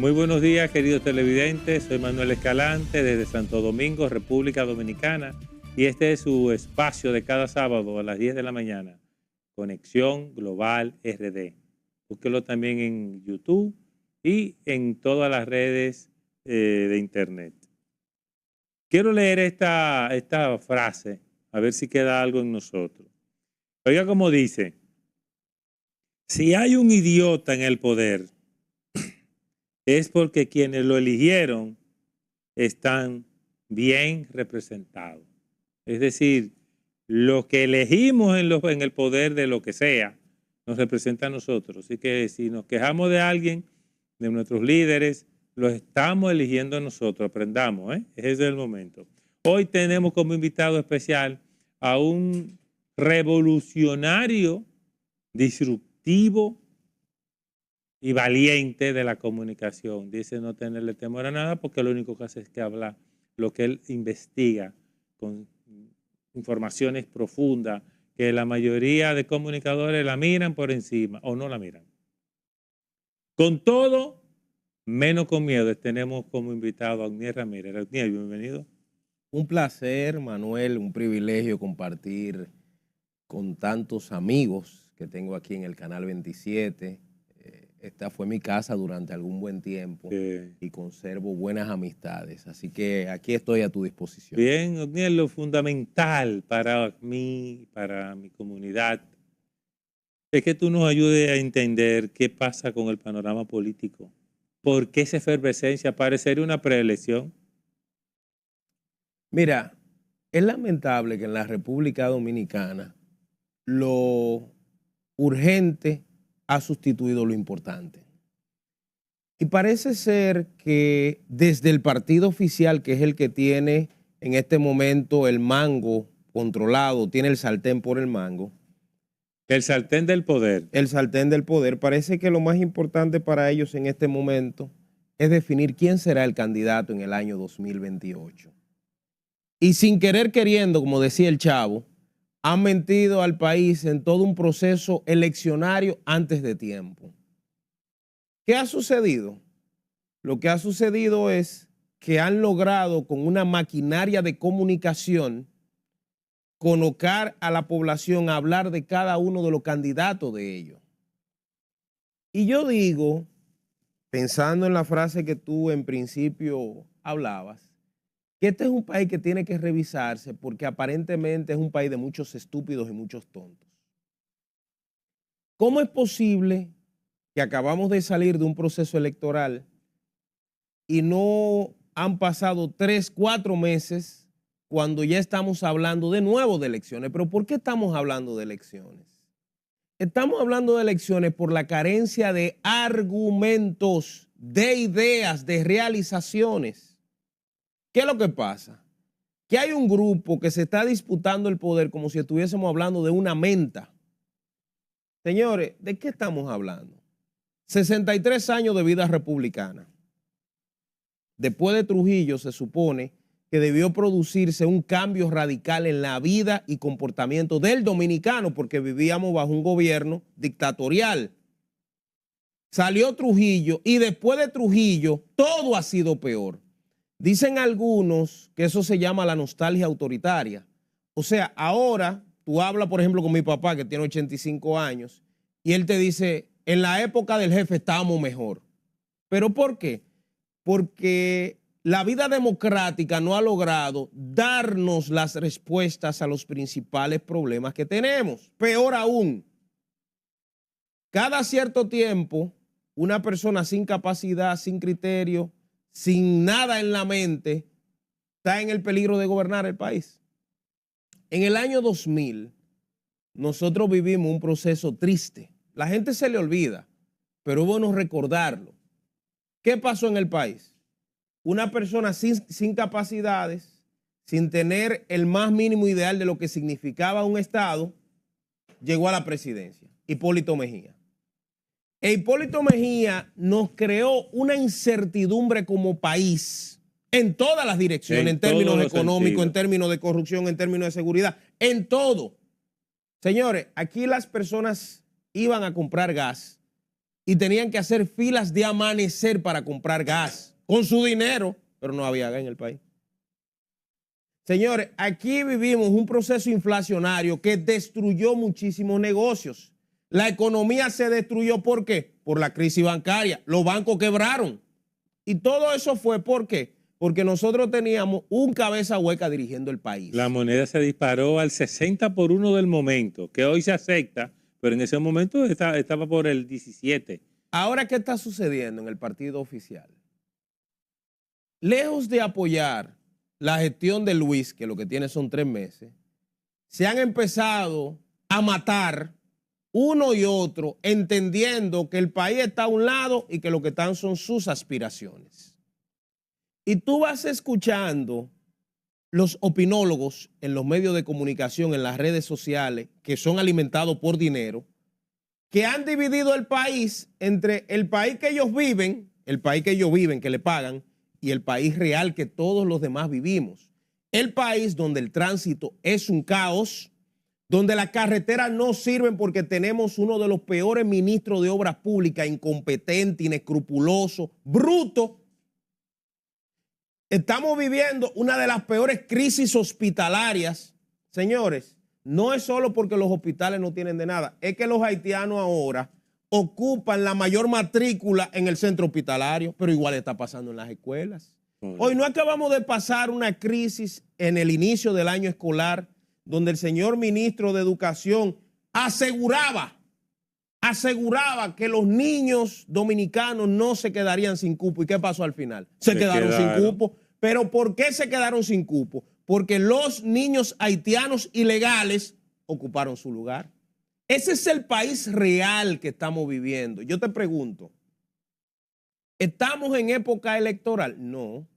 Muy buenos días, queridos televidentes. Soy Manuel Escalante desde Santo Domingo, República Dominicana. Y este es su espacio de cada sábado a las 10 de la mañana. Conexión Global RD. Búsquelo también en YouTube y en todas las redes de Internet. Quiero leer esta frase, a ver si queda algo en nosotros. Oiga cómo dice: si hay un idiota en el poder, es porque quienes lo eligieron están bien representados. Es decir, lo que elegimos en el poder de lo que sea, nos representa a nosotros. Así que si nos quejamos de alguien, de nuestros líderes, los estamos eligiendo nosotros. Aprendamos, ese es el momento. Hoy tenemos como invitado especial a un revolucionario, disruptivo y valiente de la comunicación. Dice no tenerle temor a nada porque lo único que hace es que habla lo que él investiga con informaciones profundas que la mayoría de comunicadores la miran por encima o no la miran. Con todo, menos con miedo, tenemos como invitado a Agniel Ramírez. Agniel, bienvenido. Un placer, Manuel, un privilegio compartir con tantos amigos que tengo aquí en el Canal 27. Esta fue mi casa durante algún buen tiempo y conservo buenas amistades. Así que aquí estoy a tu disposición. Bien, Agniel, lo fundamental para mí, para mi comunidad, es que tú nos ayudes a entender qué pasa con el panorama político. ¿Por qué esa efervescencia? Parecería una preelección. Mira, es lamentable que en la República Dominicana lo urgente ha sustituido lo importante. Y parece ser que desde el partido oficial, que es el que tiene en este momento el mango controlado, tiene el sartén por el mango. El sartén del poder. El sartén del poder. Parece que lo más importante para ellos en este momento es definir quién será el candidato en el año 2028. Y sin querer queriendo, como decía el Chavo, han mentido al país en todo un proceso eleccionario antes de tiempo. ¿Qué ha sucedido? Lo que ha sucedido es que han logrado con una maquinaria de comunicación colocar a la población a hablar de cada uno de los candidatos de ellos. Y yo digo, pensando en la frase que tú en principio hablabas, que este es un país que tiene que revisarse porque aparentemente es un país de muchos estúpidos y muchos tontos. ¿Cómo es posible que acabamos de salir de un proceso electoral y no han pasado 3, 4 meses cuando ya estamos hablando de nuevo de elecciones? ¿Pero por qué estamos hablando de elecciones? Estamos hablando de elecciones por la carencia de argumentos, de ideas, de realizaciones. ¿Qué es lo que pasa? Que hay un grupo que se está disputando el poder como si estuviésemos hablando de una menta. Señores, ¿de qué estamos hablando? 63 años de vida republicana. Después de Trujillo se supone que debió producirse un cambio radical en la vida y comportamiento del dominicano porque vivíamos bajo un gobierno dictatorial. Salió Trujillo y después de Trujillo todo ha sido peor. Dicen algunos que eso se llama la nostalgia autoritaria. O sea, ahora tú hablas, por ejemplo, con mi papá que tiene 85 años y él te dice, en la época del jefe estábamos mejor. ¿Pero por qué? Porque la vida democrática no ha logrado darnos las respuestas a los principales problemas que tenemos. Peor aún, cada cierto tiempo, una persona sin capacidad, sin criterio, sin nada en la mente, está en el peligro de gobernar el país. En el año 2000, nosotros vivimos un proceso triste. La gente se le olvida, pero es bueno recordarlo. ¿Qué pasó en el país? Una persona sin capacidades, sin tener el más mínimo ideal de lo que significaba un Estado, llegó a la presidencia, Hipólito Mejía. E Hipólito Mejía nos creó una incertidumbre como país en todas las direcciones, en términos económicos, en términos de corrupción, en términos de seguridad, en todo. Señores, aquí las personas iban a comprar gas y tenían que hacer filas de amanecer para comprar gas con su dinero, pero no había gas en el país. Señores, aquí vivimos un proceso inflacionario que destruyó muchísimos negocios. La economía se destruyó, ¿por qué? Por la crisis bancaria. Los bancos quebraron. Y todo eso fue, ¿por qué? Porque nosotros teníamos un cabeza hueca dirigiendo el país. La moneda se disparó al 60-1 del momento, que hoy se acepta, pero en ese momento estaba por el 17. Ahora, ¿qué está sucediendo en el partido oficial? Lejos de apoyar la gestión de Luis, que lo que tiene son 3 meses, se han empezado a matar uno y otro, entendiendo que el país está a un lado y que lo que están son sus aspiraciones. Y tú vas escuchando los opinólogos en los medios de comunicación, en las redes sociales, que son alimentados por dinero, que han dividido el país entre el país que ellos viven, que le pagan, y el país real que todos los demás vivimos. El país donde el tránsito es un caos, donde las carreteras no sirven porque tenemos uno de los peores ministros de obras públicas, incompetente, inescrupuloso, bruto. Estamos viviendo una de las peores crisis hospitalarias. Señores, no es solo porque los hospitales no tienen de nada, es que los haitianos ahora ocupan la mayor matrícula en el centro hospitalario, pero igual está pasando en las escuelas. Hoy no acabamos de pasar una crisis en el inicio del año escolar donde el señor ministro de Educación aseguraba que los niños dominicanos no se quedarían sin cupo. ¿Y qué pasó al final? Se quedaron sin cupo. ¿Pero por qué se quedaron sin cupo? Porque los niños haitianos ilegales ocuparon su lugar. Ese es el país real que estamos viviendo. Yo te pregunto, ¿estamos en época electoral? No.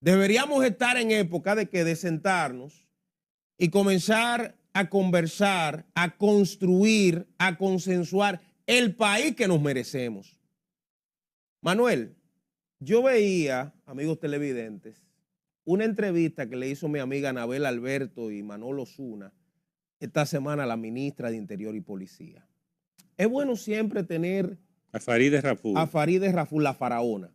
Deberíamos estar en época de sentarnos y comenzar a conversar, a construir, a consensuar el país que nos merecemos. Manuel, yo veía, amigos televidentes, una entrevista que le hizo mi amiga Anabel Alberto y Manolo Zuna esta semana a la ministra de Interior y Policía. Es bueno siempre tener a Farideh Raful, la faraona.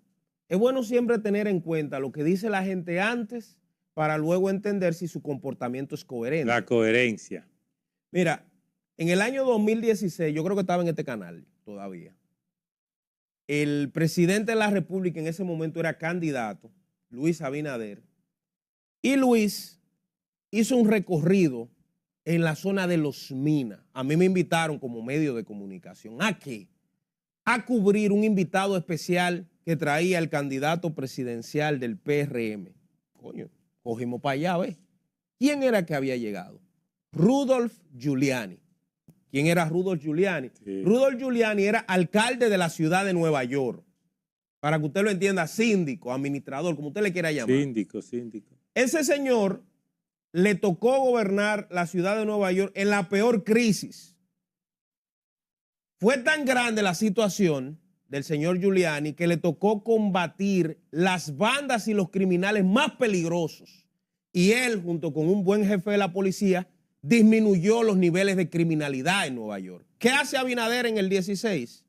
Es bueno siempre tener en cuenta lo que dice la gente antes para luego entender si su comportamiento es coherente. La coherencia. Mira, en el año 2016, yo creo que estaba en este canal todavía, el presidente de la República en ese momento era candidato, Luis Abinader, y Luis hizo un recorrido en la zona de Los Minas. A mí me invitaron como medio de comunicación. ¿A qué? A cubrir un invitado especial que traía el candidato presidencial del PRM. Coño, cogimos para allá, ¿ves? ¿Quién era que había llegado? Rudolph Giuliani. ¿Quién era Rudolph Giuliani? Sí. Rudolph Giuliani era alcalde de la ciudad de Nueva York. Para que usted lo entienda, síndico, administrador, como usted le quiera llamar. Síndico. Ese señor le tocó gobernar la ciudad de Nueva York en la peor crisis. Fue tan grande la situación del señor Giuliani que le tocó combatir las bandas y los criminales más peligrosos. Y él, junto con un buen jefe de la policía, disminuyó los niveles de criminalidad en Nueva York. ¿Qué hace Abinader en el 16?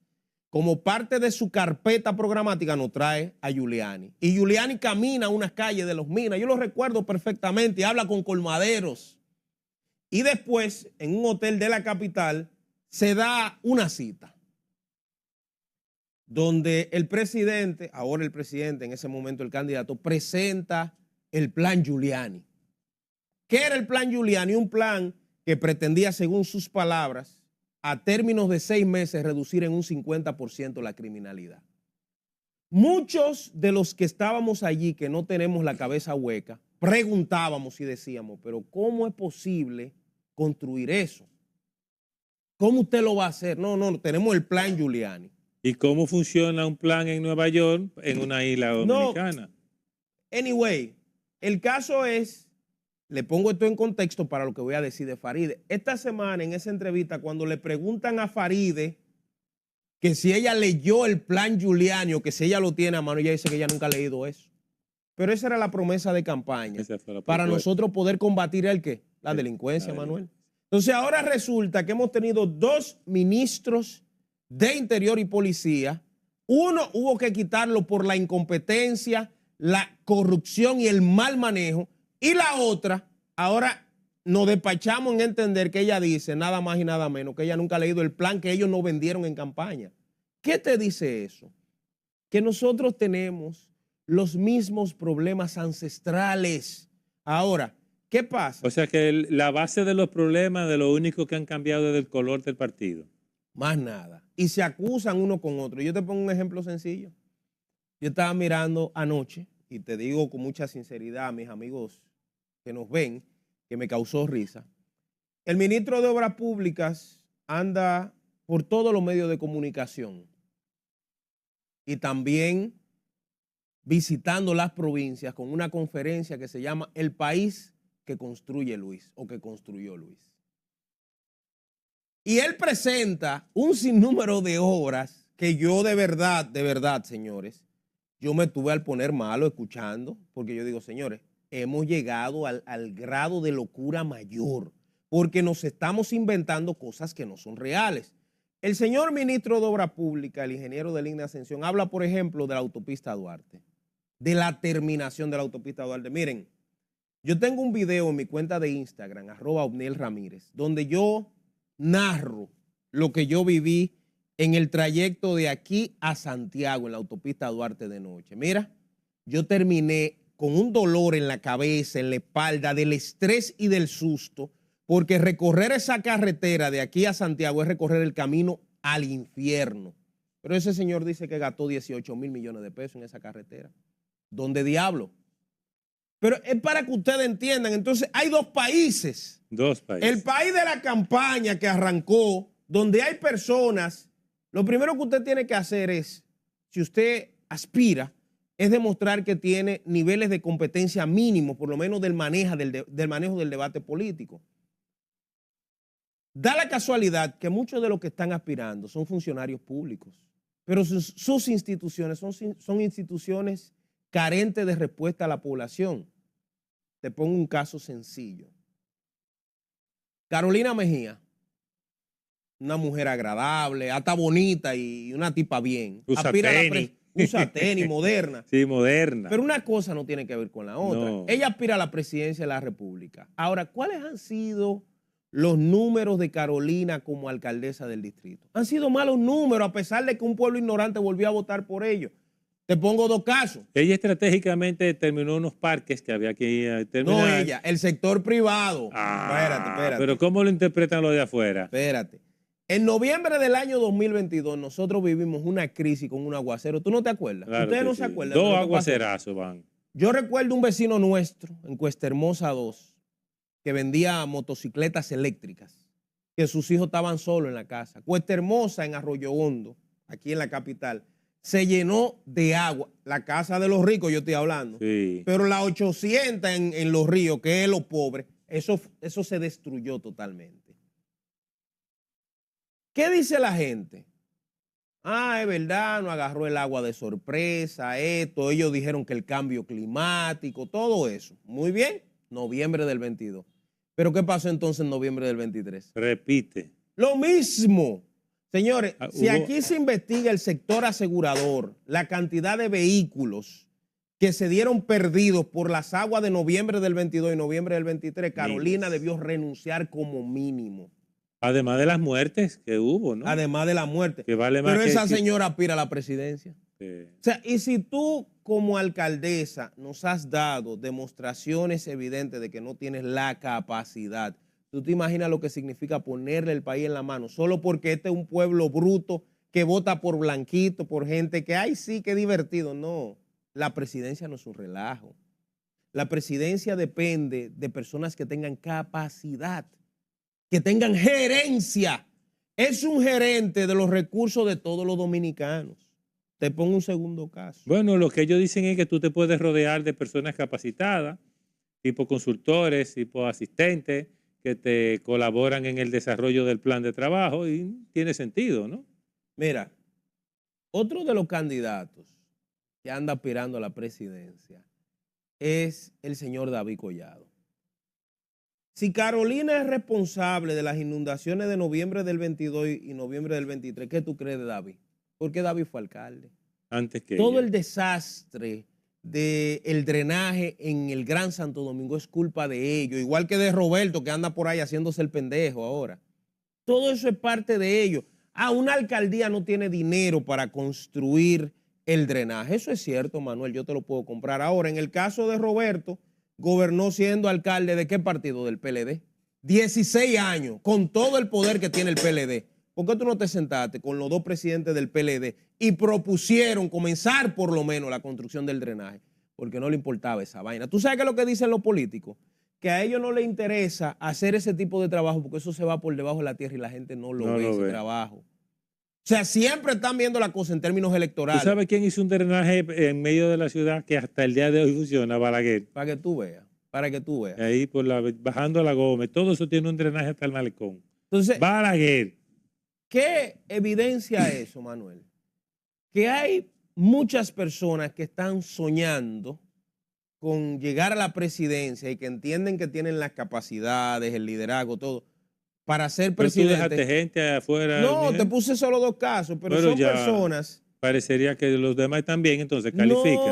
Como parte de su carpeta programática nos trae a Giuliani. Y Giuliani camina a unas calles de Los Minas. Yo lo recuerdo perfectamente. Habla con colmaderos. Y después, en un hotel de la capital, se da una cita donde el presidente, ahora el presidente, en ese momento el candidato, presenta el plan Giuliani. ¿Qué era el plan Giuliani? Un plan que pretendía, según sus palabras, a términos de 6 meses, reducir en un 50% la criminalidad. Muchos de los que estábamos allí, que no tenemos la cabeza hueca, preguntábamos y decíamos, pero ¿cómo es posible construir eso? ¿Cómo usted lo va a hacer? No, tenemos el plan Giuliani. ¿Y cómo funciona un plan en Nueva York, en una isla dominicana? Anyway, el caso es, le pongo esto en contexto para lo que voy a decir de Farideh. Esta semana, en esa entrevista, cuando le preguntan a Farideh que si ella leyó el plan Giuliani o que si ella lo tiene a mano, ella dice que ella nunca ha leído eso. Pero esa era la promesa de campaña para nosotros poder combatir el ¿qué? La delincuencia, Manuel. Entonces ahora resulta que hemos tenido 2 ministros de Interior y Policía. Uno hubo que quitarlo por la incompetencia, la corrupción y el mal manejo. Y la otra, ahora nos despachamos en entender que ella dice nada más y nada menos que ella nunca ha leído el plan que ellos no vendieron en campaña. ¿Qué te dice eso? Que nosotros tenemos los mismos problemas ancestrales. Ahora, ¿qué pasa? O sea que la base de los problemas, de lo único que han cambiado es el color del partido. Más nada. Y se acusan uno con otro. Yo te pongo un ejemplo sencillo. Yo estaba mirando anoche, y te digo con mucha sinceridad a mis amigos que nos ven, que me causó risa. El ministro de Obras Públicas anda por todos los medios de comunicación y también visitando las provincias con una conferencia que se llama El País que construye Luis, o que construyó Luis. Y él presenta un sinnúmero de obras que yo de verdad, señores, yo me tuve al poner malo escuchando, porque yo digo, señores, hemos llegado al grado de locura mayor, porque nos estamos inventando cosas que no son reales. El señor ministro de Obras Públicas, el ingeniero de Línea Ascensión, habla, por ejemplo, de la autopista Duarte, de la terminación de la autopista Duarte. Miren, yo tengo un video en mi cuenta de Instagram, @ObnielRamírez, donde yo narro lo que yo viví en el trayecto de aquí a Santiago en la autopista Duarte de noche. Mira, yo terminé con un dolor en la cabeza, en la espalda, del estrés y del susto, porque recorrer esa carretera de aquí a Santiago es recorrer el camino al infierno. Pero ese señor dice que gastó 18 mil millones de pesos en esa carretera. ¿Dónde diablo? Pero es para que ustedes entiendan. Entonces, hay dos países. Dos países. El país de la campaña que arrancó, donde hay personas. Lo primero que usted tiene que hacer es, si usted aspira, es demostrar que tiene niveles de competencia mínimos, por lo menos del manejo del debate político. Da la casualidad que muchos de los que están aspirando son funcionarios públicos, pero sus instituciones son instituciones carentes de respuesta a la población. Te pongo un caso sencillo. Carolina Mejía, una mujer agradable, hasta bonita y una tipa bien. Usa tenis. Usa tenis, moderna. Sí, moderna. Pero una cosa no tiene que ver con la otra. No. Ella aspira a la presidencia de la República. Ahora, ¿cuáles han sido los números de Carolina como alcaldesa del distrito? Han sido malos números, a pesar de que un pueblo ignorante volvió a votar por ellos. Te pongo dos casos. Ella estratégicamente determinó unos parques que había que terminar. No ella, el sector privado. Espérate. Pero ¿cómo lo interpretan los de afuera? Espérate. En noviembre del año 2022 nosotros vivimos una crisis con un aguacero. ¿Tú no te acuerdas? Claro. Ustedes no Sí. se acuerdan. Dos aguacerazos van. Yo recuerdo un vecino nuestro en Cuesta Hermosa 2 que vendía motocicletas eléctricas, que sus hijos estaban solos en la casa. Cuesta Hermosa en Arroyo Hondo, aquí en la capital, se llenó de agua. La casa de los ricos yo estoy hablando. Sí. Pero la 800 en Los Ríos, que es los pobres, eso se destruyó totalmente. ¿Qué dice la gente? Es verdad, no agarró el agua de sorpresa, esto, ellos dijeron que el cambio climático, todo eso. Muy bien, noviembre del 22. ¿Pero qué pasó entonces en noviembre del 23? Repite. Lo mismo. Señores, si aquí se investiga el sector asegurador, la cantidad de vehículos que se dieron perdidos por las aguas de noviembre del 22 y noviembre del 23, Carolina debió renunciar como mínimo. Además de las muertes que hubo, ¿no? Además de la muerte. Que vale más. Pero esa señora aspira a la presidencia. Sí. O sea, y si tú como alcaldesa nos has dado demostraciones evidentes de que no tienes la capacidad, tú te imaginas lo que significa ponerle el país en la mano, solo porque este es un pueblo bruto que vota por blanquito, por gente que, ay, sí, qué divertido. No, la presidencia no es un relajo. La presidencia depende de personas que tengan capacidad, que tengan gerencia. Es un gerente de los recursos de todos los dominicanos. Te pongo un segundo caso. Bueno, lo que ellos dicen es que tú te puedes rodear de personas capacitadas, tipo consultores, tipo asistentes, que te colaboran en el desarrollo del plan de trabajo y tiene sentido, ¿no? Mira, otro de los candidatos que anda aspirando a la presidencia es el señor David Collado. Si Carolina es responsable de las inundaciones de noviembre del 22 y noviembre del 23, ¿qué tú crees de David? Porque David fue alcalde. Antes que Todo ella. el desastre del drenaje en el Gran Santo Domingo es culpa de ellos, igual que de Roberto, que anda por ahí haciéndose el pendejo ahora. Todo eso es parte de ellos. Una alcaldía no tiene dinero para construir el drenaje. Eso es cierto, Manuel, yo te lo puedo comprar. Ahora, en el caso de Roberto, gobernó siendo alcalde ¿de qué partido? Del PLD. 16 años, con todo el poder que tiene el PLD. ¿Por qué tú no te sentaste con los dos presidentes del PLD y propusieron comenzar por lo menos la construcción del drenaje? Porque no le importaba esa vaina. ¿Tú sabes qué es lo que dicen los políticos? Que a ellos no les interesa hacer ese tipo de trabajo porque eso se va por debajo de la tierra y la gente no lo ve, ese trabajo. O sea, siempre están viendo la cosa en términos electorales. ¿Tú sabes quién hizo un drenaje en medio de la ciudad que hasta el día de hoy funciona? Balaguer. Para que tú veas, para que tú veas. Ahí bajando a la Gómez, todo eso tiene un drenaje hasta el malecón. Entonces, Balaguer. ¿qué evidencia eso, Manuel? Que hay muchas personas que están soñando con llegar a la presidencia y que entienden que tienen las capacidades, el liderazgo, todo, para ser presidente. Pero tú dejaste gente afuera. No, te puse solo 2 casos, pero son personas. Parecería que los demás también, entonces califican.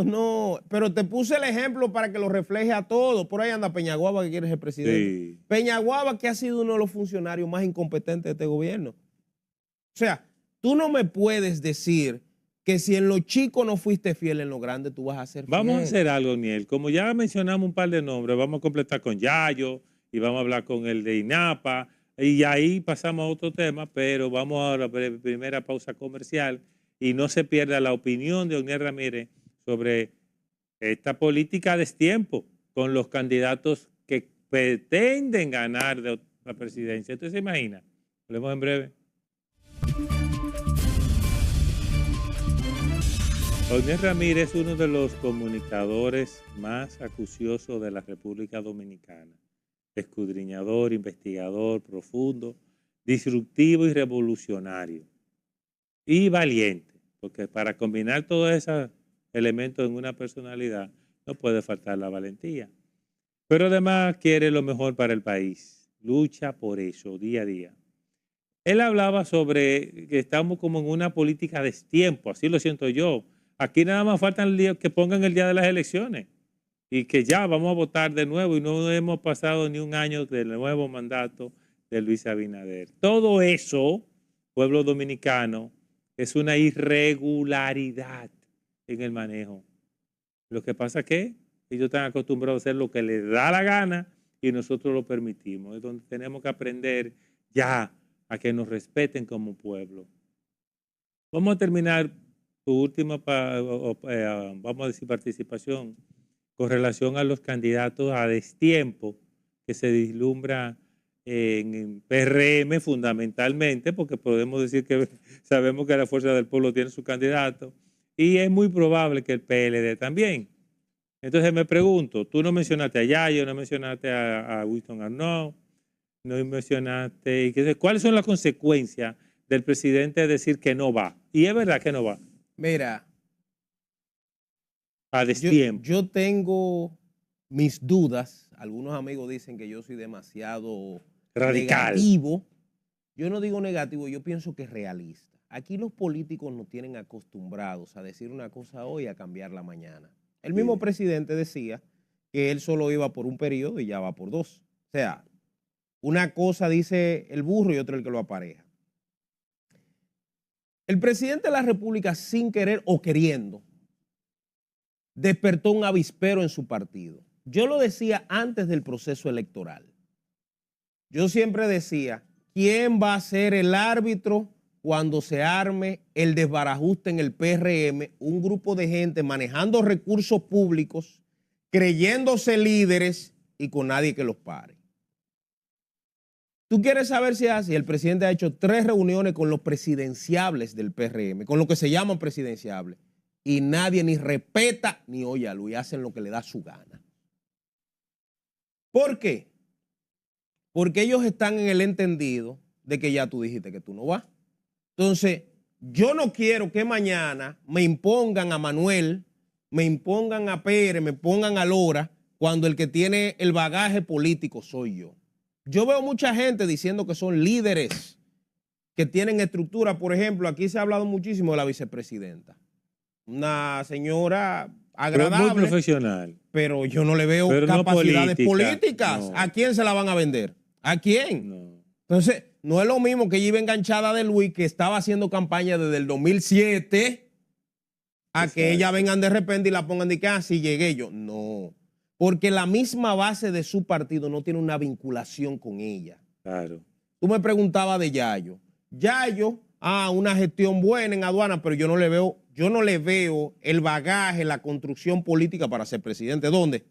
No, pero te puse el ejemplo para que lo refleje a todos. Por ahí anda Peñaguaba que quiere ser presidente. Sí. Peñaguaba que ha sido uno de los funcionarios más incompetentes de este gobierno. O sea, tú no me puedes decir que si en lo chico no fuiste fiel, en lo grande tú vas a ser fiel. Vamos a hacer algo, Niel. Como ya mencionamos un par de nombres, vamos a completar con Yayo y vamos a hablar con el de INAPA y ahí pasamos a otro tema, pero vamos a la primera pausa comercial y no se pierda la opinión de Oniel Ramírez sobre esta política a destiempo con los candidatos que pretenden ganar de la presidencia. ¿Usted se imagina? Hablemos en breve. Oniel Ramírez es uno de los comunicadores más acuciosos de la República Dominicana. Escudriñador, investigador, profundo, disruptivo y revolucionario. Y valiente, porque para combinar todos esos elementos en una personalidad no puede faltar la valentía. Pero además quiere lo mejor para el país. Lucha por eso día a día. Él hablaba sobre que estamos como en una política a destiempo, así lo siento yo. Aquí nada más falta que pongan el día de las elecciones y que ya vamos a votar de nuevo y no hemos pasado ni un año del nuevo mandato de Luis Abinader. Todo eso, pueblo dominicano, es una irregularidad en el manejo. Lo que pasa es que ellos están acostumbrados a hacer lo que les da la gana y nosotros lo permitimos. Es donde tenemos que aprender ya a que nos respeten como pueblo. Vamos a terminar tu última, vamos a decir, participación con relación a los candidatos a destiempo que se vislumbra en PRM fundamentalmente, porque podemos decir que sabemos que la Fuerza del Pueblo tiene su candidato y es muy probable que el PLD también. Entonces me pregunto, tú no mencionaste a Yayo, no mencionaste a Wilson Arnaud, no mencionaste, ¿cuáles son las consecuencias del presidente de decir que no va? Y es verdad que no va. Mira, a destiempo. Yo tengo mis dudas. Algunos amigos dicen que yo soy demasiado radical. Negativo. Yo no digo negativo, yo pienso que es realista. Aquí los políticos nos tienen acostumbrados a decir una cosa hoy y a cambiarla mañana. El mismo presidente decía que él solo iba por un periodo y ya va por 2. O sea, una cosa dice el burro y otra el que lo apareja. El presidente de la República, sin querer o queriendo, despertó un avispero en su partido. Yo lo decía antes del proceso electoral. Yo siempre decía, ¿quién va a ser el árbitro cuando se arme el desbarajuste en el PRM? Un grupo de gente manejando recursos públicos, creyéndose líderes y con nadie que los pare. ¿Tú quieres saber si es así? El presidente ha hecho 3 reuniones con los presidenciables del PRM, con lo que se llaman presidenciables, y nadie ni respeta ni oye a Luis, hacen lo que le da su gana. ¿Por qué? Porque ellos están en el entendido de que ya tú dijiste que tú no vas. Entonces, yo no quiero que mañana me impongan a Manuel, me impongan a Pérez, me pongan a Lora, cuando el que tiene el bagaje político soy yo. Yo veo mucha gente diciendo que son líderes, que tienen estructura. Por ejemplo, aquí se ha hablado muchísimo de la vicepresidenta. Una señora agradable. Muy profesional. Pero yo no le veo capacidades políticas. No. ¿A quién se la van a vender? ¿A quién? No. Entonces, no es lo mismo que ella iba enganchada de Luis, que estaba haciendo campaña desde el 2007, a Exacto. que ella vengan de repente y la pongan de que, ah, sí llegué yo. No. Porque la misma base de su partido no tiene una vinculación con ella. Claro. Tú me preguntabas de Yayo. Yayo, una gestión buena en aduana, pero yo no le veo el bagaje, la construcción política para ser presidente. ¿Dónde?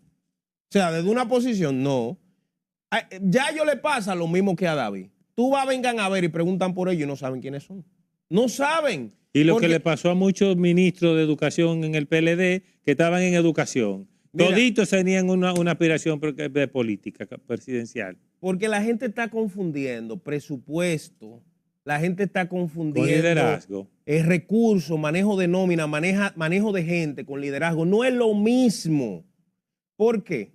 O sea, desde una posición, no. Yayo le pasa lo mismo que a David. Tú vas, vengan a ver y preguntan por ellos y no saben quiénes son. No saben. Y lo que le pasó a muchos ministros de educación en el PLD que estaban en educación. Mira, toditos tenían una aspiración de política presidencial. Porque la gente está confundiendo presupuesto, la gente está confundiendo con liderazgo. Recursos, manejo de nómina, manejo de gente con liderazgo. No es lo mismo. ¿Por qué?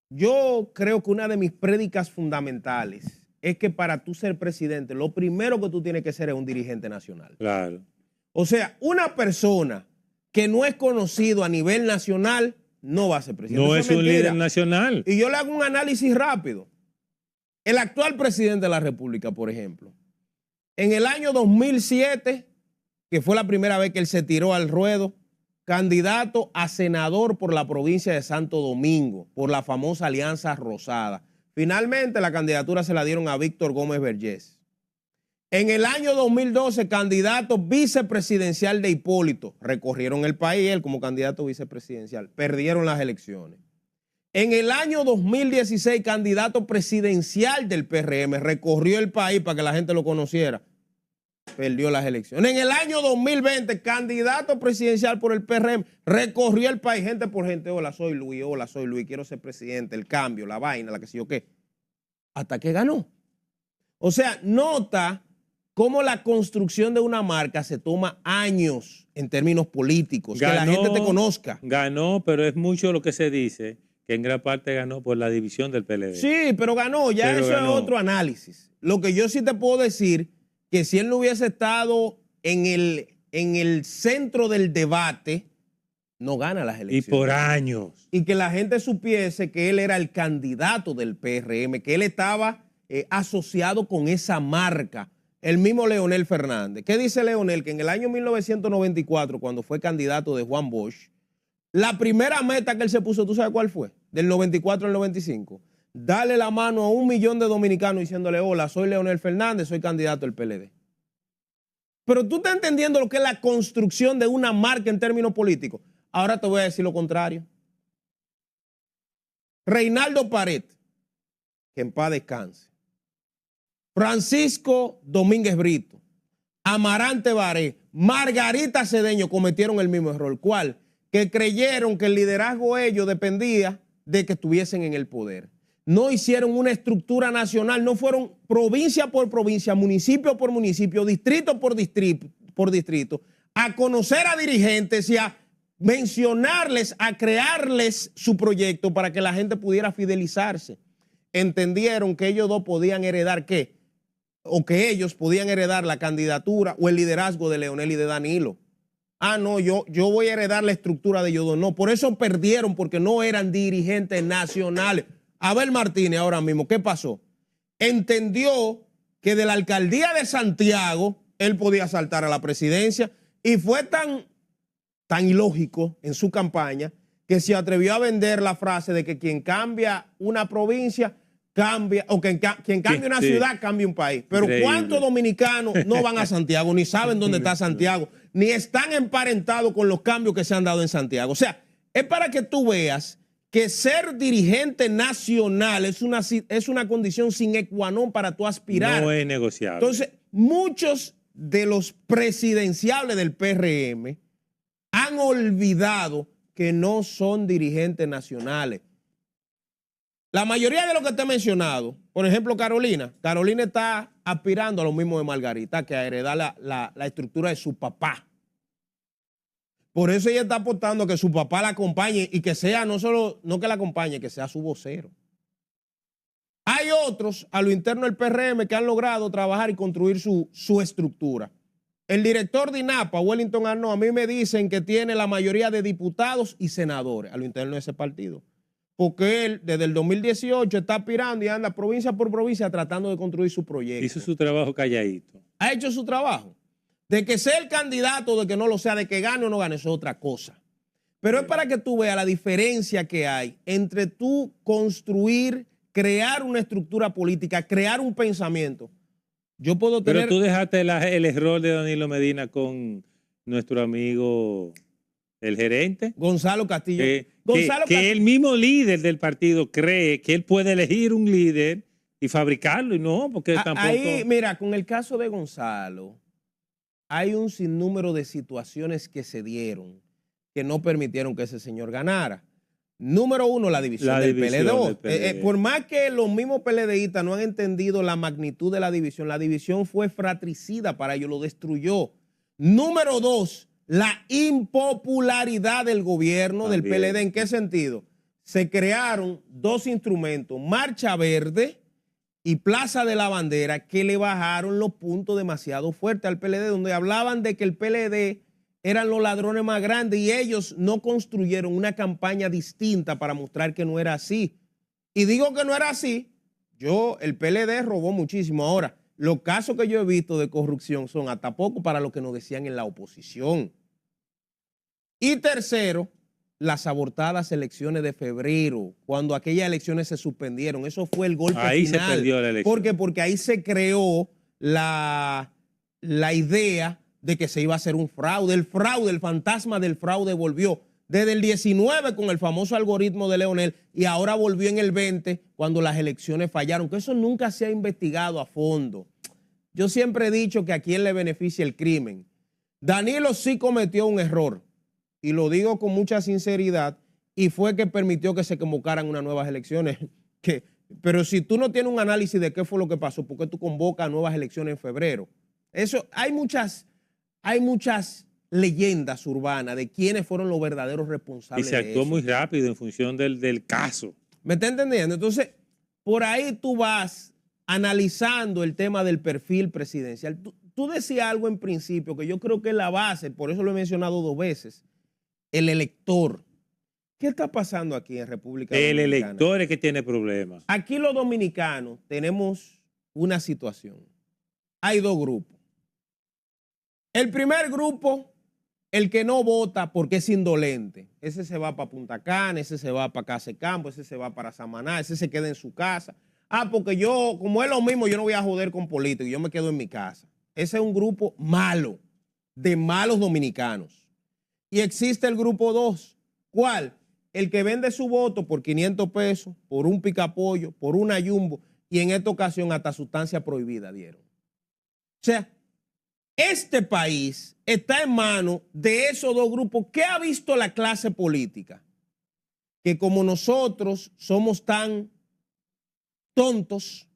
Yo creo que una de mis prédicas fundamentales es que para tú ser presidente, lo primero que tú tienes que ser es un dirigente nacional. Claro. O sea, una persona que no es conocido a nivel nacional no va a ser presidente. No es un líder nacional. Y yo le hago un análisis rápido. El actual presidente de la República, por ejemplo, en el año 2007, que fue la primera vez que él se tiró al ruedo, candidato a senador por la provincia de Santo Domingo, por la famosa Alianza Rosada. Finalmente la candidatura se la dieron a Víctor Gómez Vergés. En el año 2012, candidato vicepresidencial de Hipólito. Recorrieron el país él como candidato vicepresidencial. Perdieron las elecciones. En el año 2016, candidato presidencial del PRM. Recorrió el país para que la gente lo conociera. Perdió las elecciones. En el año 2020, candidato presidencial por el PRM. Recorrió el país, gente por gente. Hola, soy Luis. Hola, soy Luis. Quiero ser presidente. El cambio, la vaina, la que sé yo qué. Hasta que ganó. O sea, nota cómo la construcción de una marca se toma años en términos políticos, ganó, que la gente te conozca. Ganó, pero es mucho lo que se dice, que en gran parte ganó por la división del PLD. Sí, pero ganó, ya pero eso ganó. Es otro análisis. Lo que yo sí te puedo decir, que si él no hubiese estado en el centro del debate, no gana las elecciones. Y por años. Y que la gente supiese que él era el candidato del PRM, que él estaba asociado con esa marca. El mismo Leonel Fernández. ¿Qué dice Leonel? Que en el año 1994, cuando fue candidato de Juan Bosch, la primera meta que él se puso, ¿tú sabes cuál fue? Del 94 al 95. Darle la mano a 1 millón de dominicanos diciéndole, hola, soy Leonel Fernández, soy candidato del PLD. Pero tú estás entendiendo lo que es la construcción de una marca en términos políticos. Ahora te voy a decir lo contrario. Reinaldo Pared, que en paz descanse. Francisco Domínguez Brito, Amarante Baré, Margarita Cedeño cometieron el mismo error. ¿Cuál? Que creyeron que el liderazgo de ellos dependía de que estuviesen en el poder. No hicieron una estructura nacional, no fueron provincia por provincia, municipio por municipio, distrito por distrito, a conocer a dirigentes y a mencionarles, a crearles su proyecto para que la gente pudiera fidelizarse. Entendieron que ellos dos podían heredar ¿qué? O que ellos podían heredar la candidatura o el liderazgo de Leonel y de Danilo. No, yo voy a heredar la estructura de ellos dos. No, por eso perdieron, porque no eran dirigentes nacionales. Abel Martínez ahora mismo, ¿qué pasó? Entendió que de la alcaldía de Santiago él podía saltar a la presidencia y fue tan ilógico en su campaña que se atrevió a vender la frase de que quien cambia una provincia cambia, o quien cambia una ciudad cambia un país. Pero increíble. ¿Cuántos dominicanos no van a Santiago, ni saben dónde está Santiago, ni están emparentados con los cambios que se han dado en Santiago? O sea, es para que tú veas que ser dirigente nacional es una condición sine qua non para tú aspirar. No es negociable. Entonces, muchos de los presidenciables del PRM han olvidado que no son dirigentes nacionales. La mayoría de lo que te he mencionado, por ejemplo, Carolina está aspirando a lo mismo de Margarita, que a heredar la estructura de su papá. Por eso ella está apostando a que su papá la acompañe y que sea no que la acompañe, que sea su vocero. Hay otros a lo interno del PRM que han logrado trabajar y construir su estructura. El director de INAPA, Wellington Arnaud, a mí me dicen que tiene la mayoría de diputados y senadores a lo interno de ese partido. Porque él, desde el 2018, está aspirando y anda provincia por provincia tratando de construir su proyecto. Hizo su trabajo calladito. Ha hecho su trabajo. De que sea el candidato, de que no lo sea, de que gane o no gane, eso es otra cosa. Pero es para que tú veas la diferencia que hay entre tú construir, crear una estructura política, crear un pensamiento. Yo puedo tener... Pero tú dejaste el error de Danilo Medina con nuestro amigo, el gerente. Gonzalo Castillo. Que el mismo líder del partido cree que él puede elegir un líder y fabricarlo, y no, porque tampoco... Ahí, mira, con el caso de Gonzalo, hay un sinnúmero de situaciones que se dieron que no permitieron que ese señor ganara. Número uno, la división del PLD. Por más que los mismos PLDistas no han entendido la magnitud de la división fue fratricida para ellos, lo destruyó. Número dos, la impopularidad del gobierno del PLD. ¿En qué sentido? Se crearon dos instrumentos, Marcha Verde y Plaza de la Bandera, que le bajaron los puntos demasiado fuertes al PLD, donde hablaban de que el PLD eran los ladrones más grandes y ellos no construyeron una campaña distinta para mostrar que no era así. Y digo que no era así, el PLD robó muchísimo. Ahora, los casos que yo he visto de corrupción son hasta poco para lo que nos decían en la oposición. Y tercero, las abortadas elecciones de febrero, cuando aquellas elecciones se suspendieron. Eso fue el golpe ahí final. Se perdió la elección. ¿Por qué? Porque ahí se creó la idea de que se iba a hacer un fraude. El fantasma del fraude volvió desde el 19 con el famoso algoritmo de Leonel y ahora volvió en el 20 cuando las elecciones fallaron, que eso nunca se ha investigado a fondo. Yo siempre he dicho que a quién le beneficia el crimen. Danilo sí cometió un error y lo digo con mucha sinceridad y fue que permitió que se convocaran unas nuevas elecciones. Pero si tú no tienes un análisis de qué fue lo que pasó, ¿por qué tú convocas nuevas elecciones en febrero? Hay muchas leyendas urbanas de quiénes fueron los verdaderos responsables. Y se actuó muy rápido en función del caso. ¿Me está entendiendo? Entonces, por ahí tú vas analizando el tema del perfil presidencial. Tú decías algo en principio que yo creo que es la base, por eso lo he mencionado 2 veces, el elector. ¿Qué está pasando aquí en República Dominicana? El elector es que tiene problemas. Aquí los dominicanos tenemos una situación. Hay 2 grupos. El primer grupo, el que no vota porque es indolente. Ese se va para Punta Cana, ese se va para Casa de Campo, ese se va para Samaná, ese se queda en su casa. Porque yo, como es lo mismo, yo no voy a joder con políticos, yo me quedo en mi casa. Ese es un grupo malo, de malos dominicanos. Y existe el grupo 2. ¿Cuál? El que vende su voto por 500 pesos, por un picapollo, por una Jumbo, y en esta ocasión hasta sustancia prohibida dieron. O sea, este país está en manos de esos 2 grupos. ¿Qué ha visto la clase política? Que como nosotros somos tan tontos,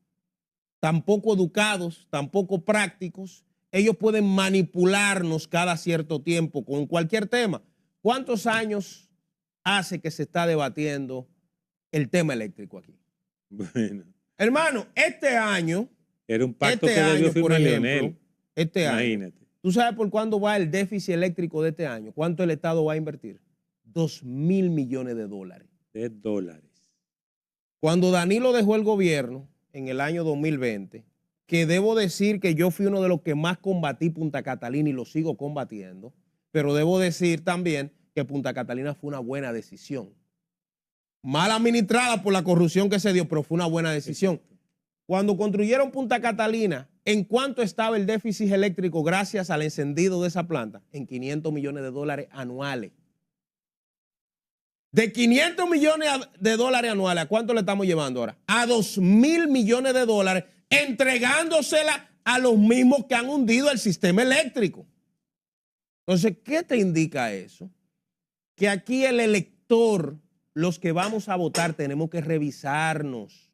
tan poco educados, tan poco prácticos, ellos pueden manipularnos cada cierto tiempo con cualquier tema. ¿Cuántos años hace que se está debatiendo el tema eléctrico aquí? Bueno. Hermano, este año... Era un pacto que debió firmar Leonel. Este Imagínate. año. ¿Tú sabes por cuándo va el déficit eléctrico de este año? ¿Cuánto el Estado va a invertir? 2.000 millones de dólares. De dólares. Cuando Danilo dejó el gobierno en el año 2020, que debo decir que yo fui uno de los que más combatí Punta Catalina y lo sigo combatiendo, pero debo decir también que Punta Catalina fue una buena decisión. Mal administrada por la corrupción que se dio, pero fue una buena decisión. Cuando construyeron Punta Catalina, ¿en cuánto estaba el déficit eléctrico gracias al encendido de esa planta? En 500 millones de dólares anuales. De 500 millones de dólares anuales, ¿a cuánto le estamos llevando ahora? A 2.000 millones de dólares, entregándosela a los mismos que han hundido el sistema eléctrico. Entonces, ¿qué te indica eso? Que aquí el elector, los que vamos a votar, tenemos que revisarnos.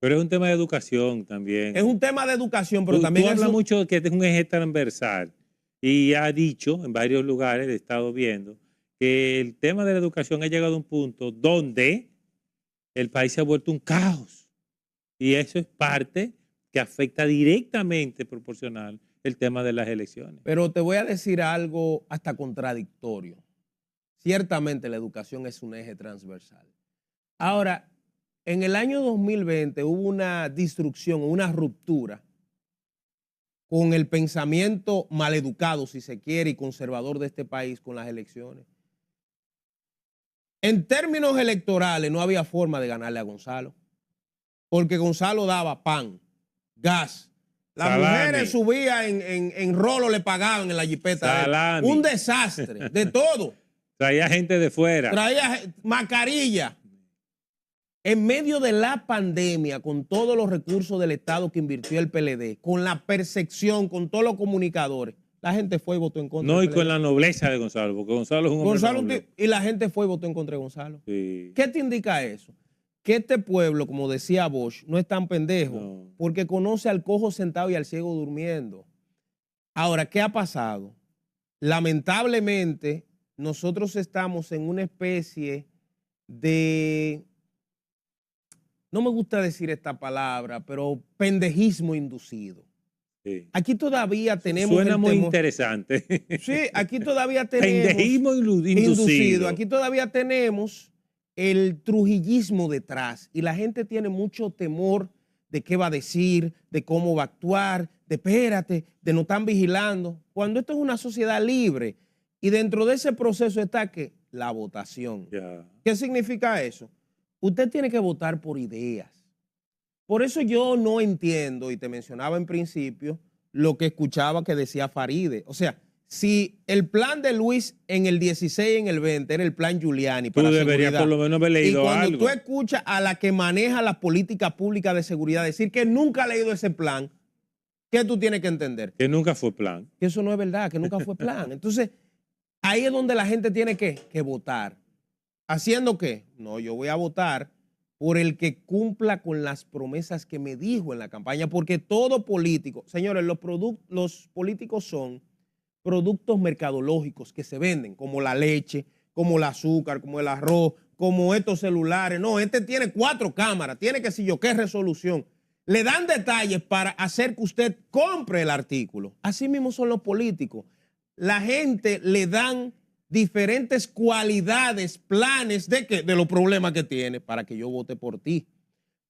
Pero es un tema de educación también. Es un tema de educación, pero también tú hablas mucho de que es un eje transversal. y ha dicho en varios lugares, he estado viendo, que el tema de la educación ha llegado a un punto donde el país se ha vuelto un caos. Y eso es parte que afecta directamente, proporcional, el tema de las elecciones. Pero te voy a decir algo hasta contradictorio. Ciertamente la educación es un eje transversal. Ahora, en el año 2020 hubo una disrupción, una ruptura con el pensamiento maleducado, si se quiere, y conservador de este país con las elecciones. En términos electorales no había forma de ganarle a Gonzalo, porque Gonzalo daba pan, gas. Las mujeres subían en rolo, le pagaban en la jipeta. Un desastre, de todo. Traía gente de fuera. Traía mascarilla. En medio de la pandemia, con todos los recursos del Estado que invirtió el PLD, con la percepción, con todos los comunicadores, la gente fue y votó en contra. No, y con la nobleza de Gonzalo, porque Gonzalo es un hombre noble. Y la gente fue y votó en contra de Gonzalo. Sí. ¿Qué te indica eso? Que este pueblo, como decía Bosch, no es tan pendejo, porque conoce al cojo sentado y al ciego durmiendo. Ahora, ¿qué ha pasado? Lamentablemente, nosotros estamos en una especie de, no me gusta decir esta palabra, pero pendejismo inducido. Sí. Aquí todavía tenemos... Suena muy interesante. Sí, aquí todavía tenemos... Pendejismo inducido. Aquí todavía tenemos el trujillismo detrás y la gente tiene mucho temor de qué va a decir, de cómo va a actuar, de espérate, de no están vigilando. Cuando esto es una sociedad libre y dentro de ese proceso está que la votación. ¿Qué significa eso? Usted tiene que votar por ideas. Por eso yo no entiendo, y te mencionaba en principio, lo que escuchaba que decía Faride. O sea, si el plan de Luis en el 16 y en el 20 era el plan Giuliani para tú deberías por lo menos haber leído algo. Y cuando tú escuchas a la que maneja la política pública de seguridad decir que nunca ha leído ese plan, ¿qué tú tienes que entender? Que nunca fue plan. Que eso no es verdad, que nunca fue plan. Entonces, ahí es donde la gente tiene que votar. ¿Haciendo qué? No, yo voy a votar por el que cumpla con las promesas que me dijo en la campaña, porque todo político, señores, los políticos son productos mercadológicos que se venden, como la leche, como el azúcar, como el arroz, como estos celulares. No, este tiene 4 cámaras, tiene que si yo qué resolución. Le dan detalles para hacer que usted compre el artículo. Así mismo son los políticos. La gente le dan diferentes cualidades, planes de los problemas que tiene para que yo vote por ti.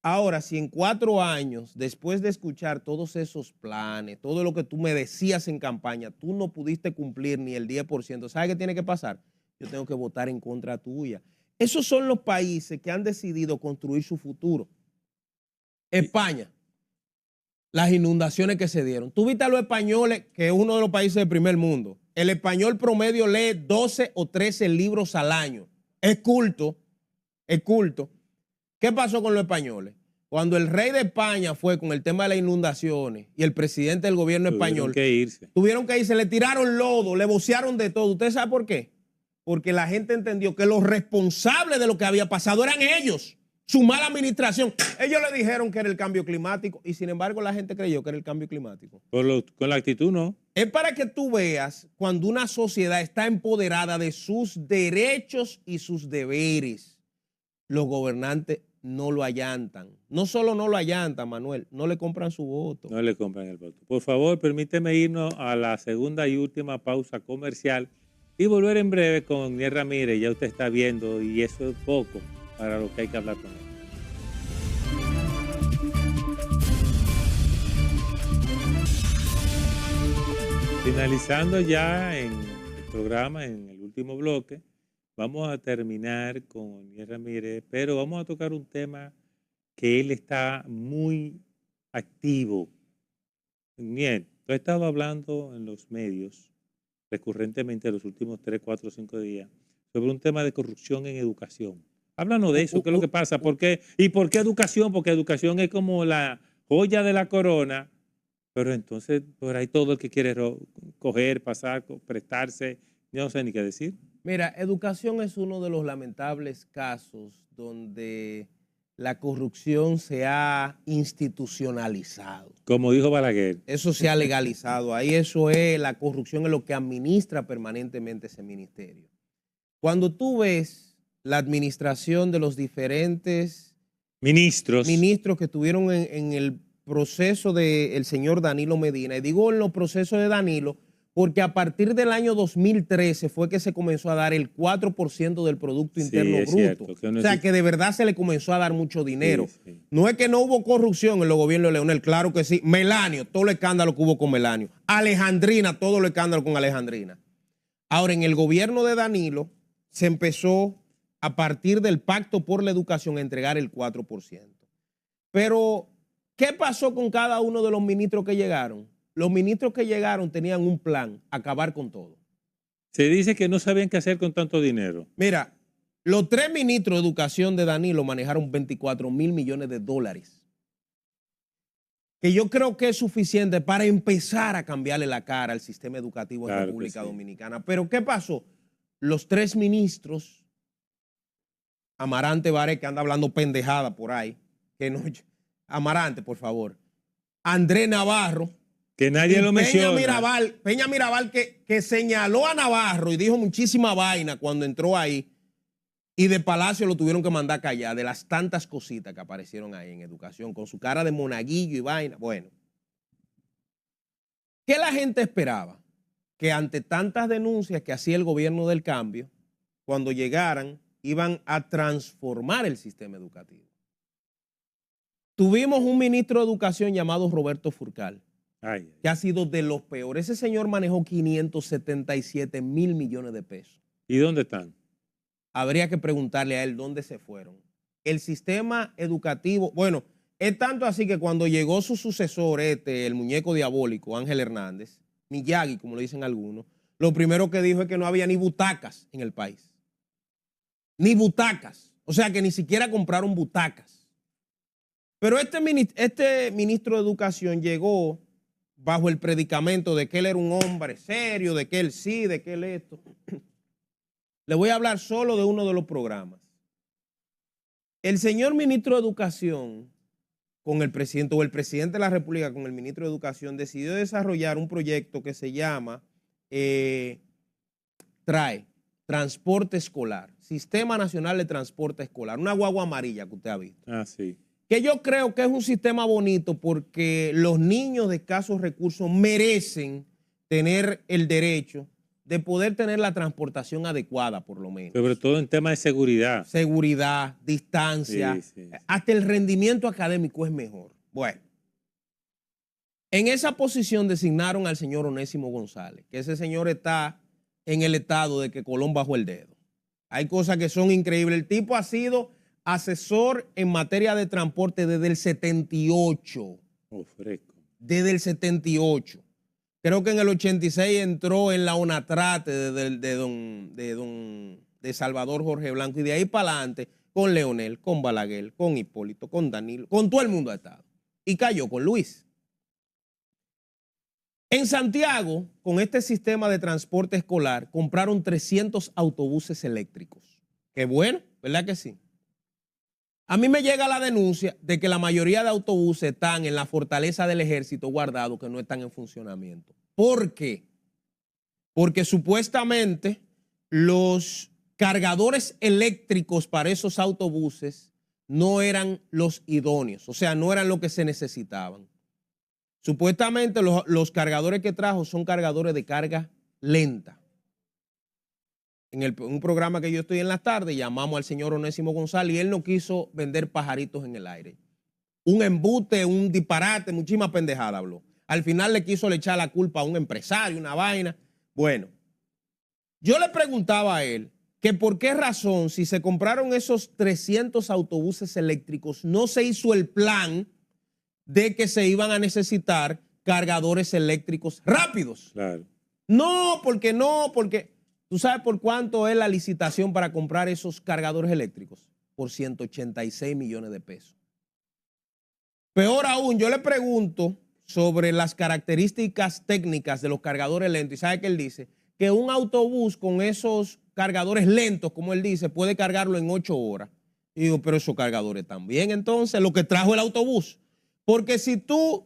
Ahora, si en 4 años, después de escuchar todos esos planes, todo lo que tú me decías en campaña, tú no pudiste cumplir ni el 10%, ¿sabes qué tiene que pasar? Yo tengo que votar en contra tuya. Esos son los países que han decidido construir su futuro. España, las inundaciones que se dieron. Tú viste a los españoles, que es uno de los países del primer mundo. El español promedio lee 12 o 13 libros al año. Es culto, es culto. ¿Qué pasó con los españoles? Cuando el rey de España fue con el tema de las inundaciones y el presidente del gobierno español tuvieron que irse, le tiraron lodo, le vocearon de todo. ¿Usted sabe por qué? Porque la gente entendió que los responsables de lo que había pasado eran ellos, su mala administración. Ellos le dijeron que era el cambio climático y sin embargo la gente creyó que era el cambio climático. Con la actitud no. Es para que tú veas cuando una sociedad está empoderada de sus derechos y sus deberes. Los gobernantes no lo allantan. No solo no lo allantan, Manuel, no le compran su voto. No le compran el voto. Por favor, permíteme irnos a la segunda y última pausa comercial y volver en breve con Niel Ramírez. Ya usted está viendo y eso es poco para lo que hay que hablar con él. Finalizando ya en el programa, en el último bloque, vamos a terminar con Niel Ramírez, pero vamos a tocar un tema que él está muy activo. Niel, tú has estado hablando en los medios recurrentemente en los últimos 3, 4, 5 días sobre un tema de corrupción en educación. Háblanos de eso, ¿qué es lo que pasa? ¿Por qué? ¿Y por qué educación? Porque educación es como la joya de la corona, pero entonces por ahí todo el que quiere coger, pasar, prestarse, yo no sé ni qué decir. Mira, educación es uno de los lamentables casos donde la corrupción se ha institucionalizado. Como dijo Balaguer. Eso se ha legalizado. Ahí eso es, la corrupción es lo que administra permanentemente ese ministerio. Cuando tú ves la administración de los diferentes ministros que estuvieron en el proceso del señor Danilo Medina, y digo en los procesos de Danilo, porque a partir del año 2013 fue que se comenzó a dar el 4% del Producto Interno Bruto. Cierto, o sea, que de verdad se le comenzó a dar mucho dinero. Sí, sí. No es que no hubo corrupción en los gobiernos de Leonel, claro que sí. Melanio, todo el escándalo que hubo con Melanio. Alejandrina, todo el escándalo con Alejandrina. Ahora, en el gobierno de Danilo se empezó a partir del Pacto por la Educación a entregar el 4%. Pero, ¿qué pasó con cada uno de los ministros que llegaron? Los ministros que llegaron tenían un plan, acabar con todo. Se dice que no sabían qué hacer con tanto dinero. Mira, los 3 ministros de educación de Danilo manejaron 24,000 millones de dólares. Que yo creo que es suficiente para empezar a cambiarle la cara al sistema educativo en República Dominicana. Pero ¿qué pasó? Los 3 ministros, Amarante Baré, que anda hablando pendejada por ahí, que no, Amarante, por favor. Andrés Navarro, que nadie lo menciona. Peña Mirabal que señaló a Navarro y dijo muchísima vaina cuando entró ahí, y de Palacio lo tuvieron que mandar callar de las tantas cositas que aparecieron ahí en educación, con su cara de monaguillo y vaina. Bueno, ¿qué la gente esperaba? Que ante tantas denuncias que hacía el gobierno del cambio, cuando llegaran, iban a transformar el sistema educativo. Tuvimos un ministro de Educación llamado Roberto Furcal, que ha sido de los peores. Ese señor manejó 577,000 millones de pesos. ¿Y dónde están? Habría que preguntarle a él dónde se fueron. El sistema educativo, bueno, es tanto así que cuando llegó su sucesor, el muñeco diabólico, Ángel Hernández, Miyagi, como le dicen algunos, lo primero que dijo es que no había ni butacas en el país. Ni butacas. O sea que ni siquiera compraron butacas. Pero este ministro de Educación llegó bajo el predicamento de que él era un hombre serio, de que él sí, de que él esto. Le voy a hablar solo de uno de los programas. El señor ministro de Educación con el presidente, o el presidente de la República con el ministro de Educación, decidió desarrollar un proyecto que se llama Transporte Escolar, Sistema Nacional de Transporte Escolar, una guagua amarilla que usted ha visto. Ah, sí. Que yo creo que es un sistema bonito porque los niños de escasos recursos merecen tener el derecho de poder tener la transportación adecuada, por lo menos. Sobre todo en temas de seguridad. Seguridad, distancia, sí. Hasta el rendimiento académico es mejor. Bueno, en esa posición designaron al señor Onésimo González, que ese señor está en el estado de que Colón bajó el dedo. Hay cosas que son increíbles. El tipo ha sido asesor en materia de transporte desde el 78. Oh, fresco. Desde el 78. Creo que en el 86 entró en la ONATRATE de Salvador Jorge Blanco, y de ahí para adelante con Leonel, con Balaguer, con Hipólito, con Danilo, con todo el mundo ha estado. Y cayó con Luis. En Santiago, con este sistema de transporte escolar, compraron 300 autobuses eléctricos. Qué bueno, ¿verdad que sí? A mí me llega la denuncia de que la mayoría de autobuses están en la fortaleza del ejército guardados, que no están en funcionamiento. ¿Por qué? Porque supuestamente los cargadores eléctricos para esos autobuses no eran los idóneos, o sea, no eran lo que se necesitaban. Supuestamente los cargadores que trajo son cargadores de carga lenta. En un programa que yo estoy en la tarde, llamamos al señor Onésimo González y él no quiso vender pajaritos en el aire. Un embute, un disparate, muchísima pendejada habló. Al final le quiso echar la culpa a un empresario, una vaina. Bueno, yo le preguntaba a él que por qué razón, si se compraron esos 300 autobuses eléctricos, no se hizo el plan de que se iban a necesitar cargadores eléctricos rápidos. Claro. No, porque ¿tú sabes por cuánto es la licitación para comprar esos cargadores eléctricos? Por 186 millones de pesos. Peor aún, yo le pregunto sobre las características técnicas de los cargadores lentos, y ¿sabe qué él dice? Que un autobús con esos cargadores lentos, como él dice, puede cargarlo en 8 horas. Y digo, pero esos cargadores también, entonces, lo que trajo el autobús. Porque si tú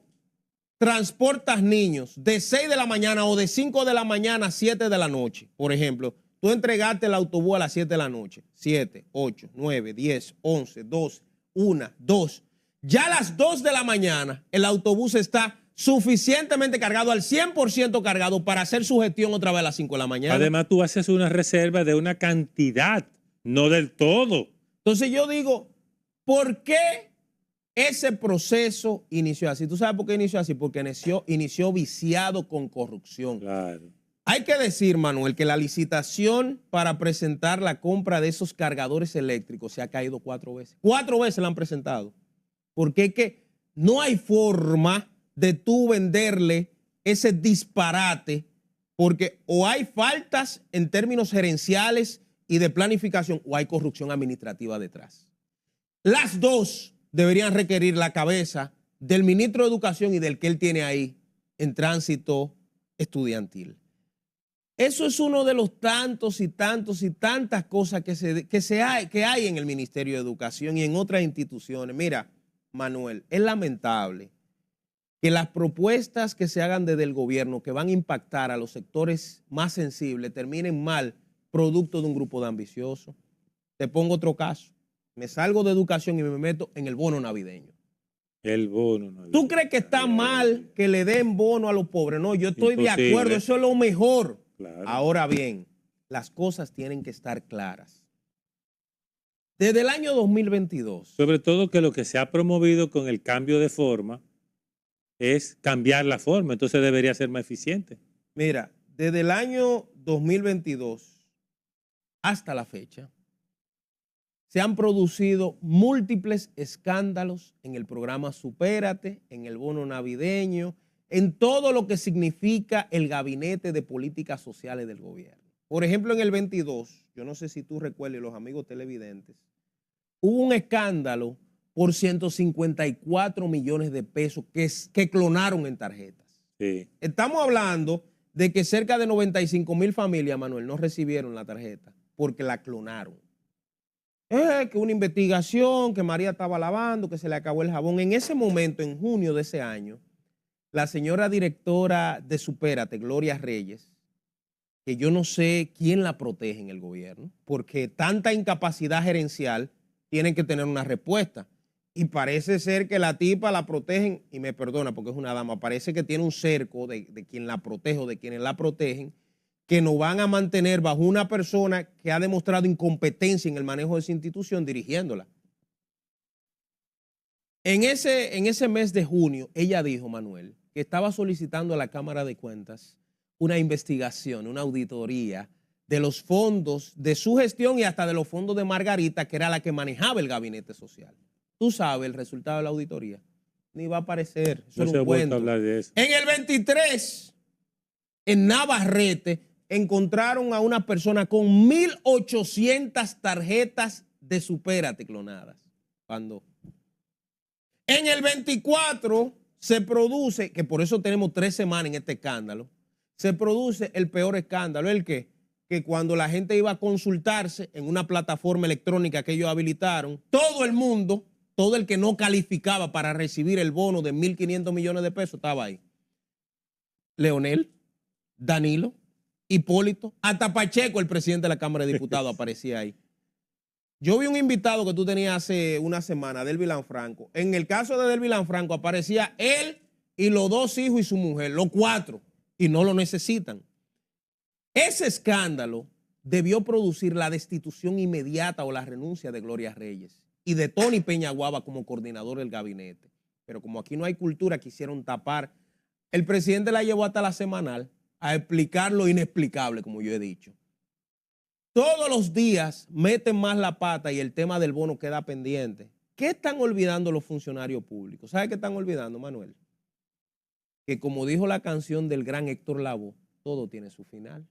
transportas niños de 6 de la mañana o de 5 de la mañana a 7 de la noche, por ejemplo, tú entregaste el autobús a las 7 de la noche, 7, 8, 9, 10, 11, 12, 1, 2. Ya a las 2 de la mañana el autobús está suficientemente cargado, al 100% cargado para hacer su gestión otra vez a las 5 de la mañana. Además, tú haces una reserva de una cantidad, no del todo. Entonces yo digo, ¿por qué ese proceso inició así? ¿Tú sabes por qué inició así? Porque inició viciado con corrupción. Claro. Hay que decir, Manuel, que la licitación para presentar la compra de esos cargadores eléctricos se ha caído 4 veces. 4 veces la han presentado. Porque es que no hay forma de tú venderle ese disparate, porque o hay faltas en términos gerenciales y de planificación o hay corrupción administrativa detrás. Las dos deberían requerir la cabeza del ministro de Educación y del que él tiene ahí en tránsito estudiantil. Eso es uno de los tantos y tantas cosas que hay en el Ministerio de Educación y en otras instituciones. Mira, Manuel, es lamentable que las propuestas que se hagan desde el gobierno que van a impactar a los sectores más sensibles terminen mal producto de un grupo de ambiciosos. Te pongo otro caso. Me salgo de educación y me meto en el bono navideño. El bono navideño. ¿Tú crees que está mal que le den bono a los pobres? No, yo estoy de acuerdo, eso es lo mejor. Claro. Ahora bien, las cosas tienen que estar claras. Desde el año 2022. Sobre todo que lo que se ha promovido con el cambio de forma es cambiar la forma, entonces debería ser más eficiente. Mira, desde el año 2022 hasta la fecha, se han producido múltiples escándalos en el programa Supérate, en el bono navideño, en todo lo que significa el gabinete de políticas sociales del gobierno. Por ejemplo, en el 22, yo no sé si tú recuerdas, los amigos televidentes, hubo un escándalo por 154 millones de pesos que clonaron en tarjetas. Sí. Estamos hablando de que cerca de 95,000 familias, Manuel, no recibieron la tarjeta porque la clonaron. Que una investigación, que María estaba lavando, que se le acabó el jabón. En ese momento, en junio de ese año, la señora directora de Supérate, Gloria Reyes, que yo no sé quién la protege en el gobierno, porque tanta incapacidad gerencial tienen que tener una respuesta. Y parece ser que la tipa la protegen, y me perdona porque es una dama, parece que tiene un cerco de quien la protege o de quienes la protegen, que nos van a mantener bajo una persona que ha demostrado incompetencia en el manejo de esa institución dirigiéndola. En ese mes de junio, ella dijo, Manuel, que estaba solicitando a la Cámara de Cuentas una investigación, una auditoría de los fondos de su gestión y hasta de los fondos de Margarita, que era la que manejaba el gabinete social. Tú sabes el resultado de la auditoría. Ni va a aparecer. Eso No se ha vuelto a hablar de eso. En el 23, en Navarrete, encontraron a una persona con 1,800 tarjetas de Supérate clonadas. ¿Cuándo? En el 24 se produce, que por eso tenemos 3 semanas en este escándalo, se produce el peor escándalo. ¿El qué? Que cuando la gente iba a consultarse en una plataforma electrónica que ellos habilitaron, todo el mundo, todo el que no calificaba para recibir el bono de 1.500 millones de pesos estaba ahí. Leonel, Danilo, Hipólito, hasta Pacheco, el presidente de la Cámara de Diputados, aparecía ahí. Yo vi un invitado que tú tenías hace una semana, Delvi Lanfranco. En el caso de Delvi Lanfranco aparecía él y los 2 hijos y su mujer, los 4, y no lo necesitan. Ese escándalo debió producir la destitución inmediata o la renuncia de Gloria Reyes y de Tony Peñaguaba como coordinador del gabinete. Pero como aquí no hay cultura, quisieron tapar. El presidente la llevó hasta la semanal a explicar lo inexplicable, como yo he dicho. Todos los días meten más la pata y el tema del bono queda pendiente. ¿Qué están olvidando los funcionarios públicos? ¿Sabe qué están olvidando, Manuel? Que como dijo la canción del gran Héctor Lavoe, todo tiene su final.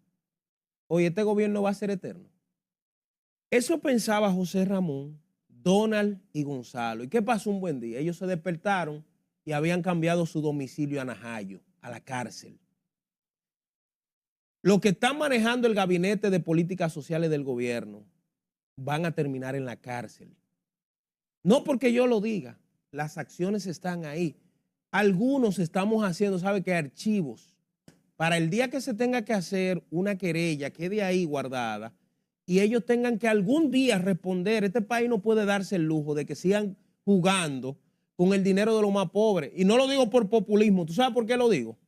Hoy este gobierno va a ser eterno. Eso pensaba José Ramón, Donald y Gonzalo. ¿Y qué pasó un buen día? Ellos se despertaron y habían cambiado su domicilio a Najayo, a la cárcel. Los que están manejando el gabinete de políticas sociales del gobierno van a terminar en la cárcel. No porque yo lo diga, las acciones están ahí. Algunos estamos haciendo, ¿sabe qué? Archivos. Para el día que se tenga que hacer una querella, quede ahí guardada y ellos tengan que algún día responder. Este país no puede darse el lujo de que sigan jugando con el dinero de los más pobres. Y no lo digo por populismo. ¿Tú sabes por qué lo digo?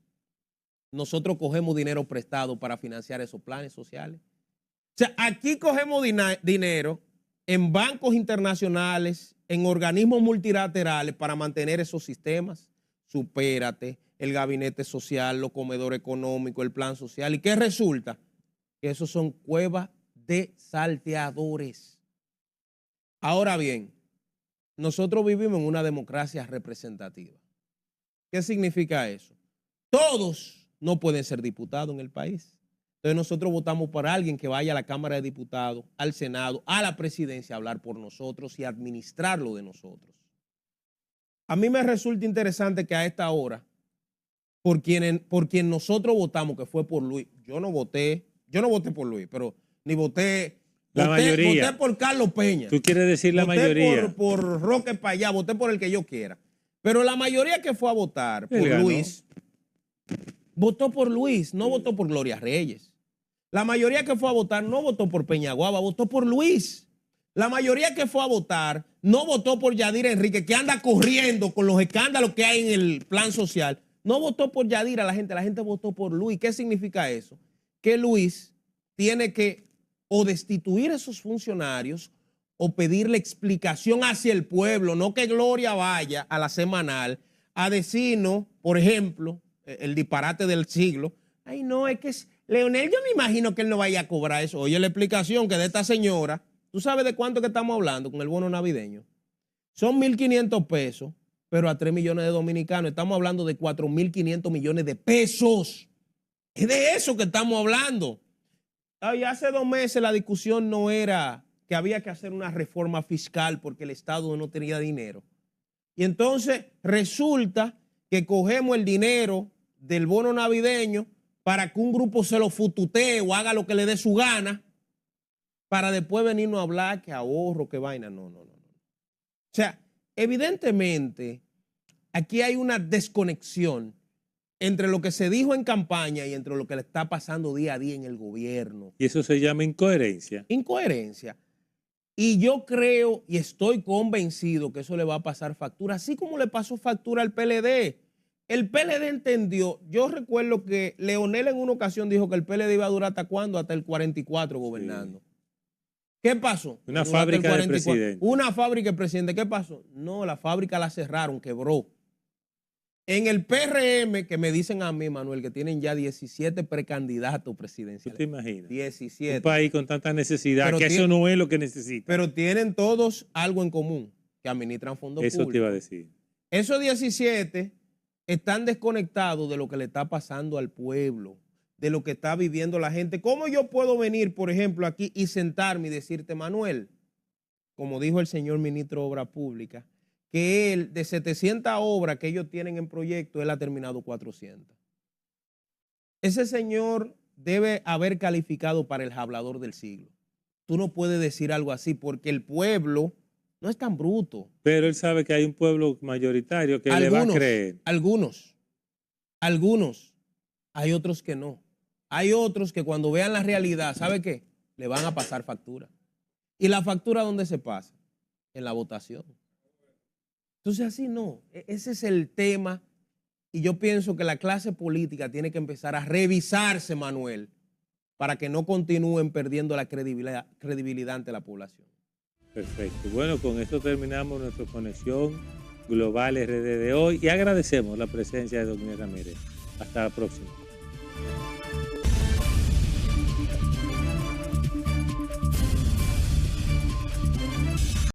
Nosotros cogemos dinero prestado para financiar esos planes sociales. O sea, aquí cogemos dinero en bancos internacionales, en organismos multilaterales para mantener esos sistemas. Supérate, el gabinete social, los comedores económicos, el plan social. ¿Y qué resulta? Que esos son cuevas de salteadores. Ahora bien, nosotros vivimos en una democracia representativa. ¿Qué significa eso? Todos no pueden ser diputados en el país. Entonces nosotros votamos por alguien que vaya a la Cámara de Diputados, al Senado, a la presidencia a hablar por nosotros y administrarlo de nosotros. A mí me resulta interesante que a esta hora, por quien nosotros votamos, que fue por Luis, yo no voté por Luis, pero ni voté. La mayoría. Voté por Carlos Peña. Tú quieres decir la mayoría. Por Roque Payá, voté por el que yo quiera. Pero la mayoría que fue a votar por Luis, votó por Luis, no votó por Gloria Reyes. La mayoría que fue a votar no votó por Peñaguaba, votó por Luis. La mayoría que fue a votar no votó por Yadira Enrique, que anda corriendo con los escándalos que hay en el plan social. No votó por Yadira la gente votó por Luis. ¿Qué significa eso? Que Luis tiene que o destituir a esos funcionarios o pedirle explicación hacia el pueblo, no que Gloria vaya a la semanal a decirnos, por ejemplo, el disparate del siglo. Ay, no, es que Leonel, yo me imagino que él no vaya a cobrar eso. Oye, la explicación que de esta señora, ¿tú sabes de cuánto que estamos hablando con el bono navideño? Son 1.500 pesos, pero a 3 millones de dominicanos. Estamos hablando de 4.500 millones de pesos. Es de eso que estamos hablando. Ay, hace 2 meses la discusión no era que había que hacer una reforma fiscal porque el Estado no tenía dinero. Y entonces resulta que cogemos el dinero del bono navideño para que un grupo se lo fututee o haga lo que le dé su gana, para después venirnos a hablar que ahorro, que vaina. No. O sea, evidentemente, aquí hay una desconexión entre lo que se dijo en campaña y entre lo que le está pasando día a día en el gobierno. Y eso se llama incoherencia. Incoherencia. Y yo creo y estoy convencido que eso le va a pasar factura, así como le pasó factura al PLD. El PLD entendió, yo recuerdo que Leonel en una ocasión dijo que el PLD iba a durar ¿hasta cuándo? Hasta el 44 gobernando. Sí. ¿Qué pasó? Una fábrica de presidente. Una fábrica de presidente. ¿Qué pasó? No, la fábrica la cerraron, quebró. En el PRM, que me dicen a mí, Manuel, que tienen ya 17 precandidatos presidenciales. ¿Tú te imaginas? 17. Un país con tanta necesidad, pero que eso no es lo que necesita. Pero tienen todos algo en común, que administran fondos públicos. Eso te iba a decir. Esos 17 están desconectados de lo que le está pasando al pueblo, de lo que está viviendo la gente. ¿Cómo yo puedo venir, por ejemplo, aquí y sentarme y decirte, Manuel, como dijo el señor ministro de Obras Públicas, que él, de 700 obras que ellos tienen en proyecto, él ha terminado 400? Ese señor debe haber calificado para el hablador del siglo. Tú no puedes decir algo así porque el pueblo no es tan bruto. Pero él sabe que hay un pueblo mayoritario que le va a creer. Algunos. Hay otros que no. Hay otros que cuando vean la realidad, ¿sabe qué? Le van a pasar factura. ¿Y la factura dónde se pasa? En la votación. Entonces así no. Ese es el tema. Y yo pienso que la clase política tiene que empezar a revisarse, Manuel, para que no continúen perdiendo la credibilidad ante la población. Perfecto. Bueno, con esto terminamos nuestra conexión global RD de hoy y agradecemos la presencia de don Miguel Ramírez. Hasta la próxima.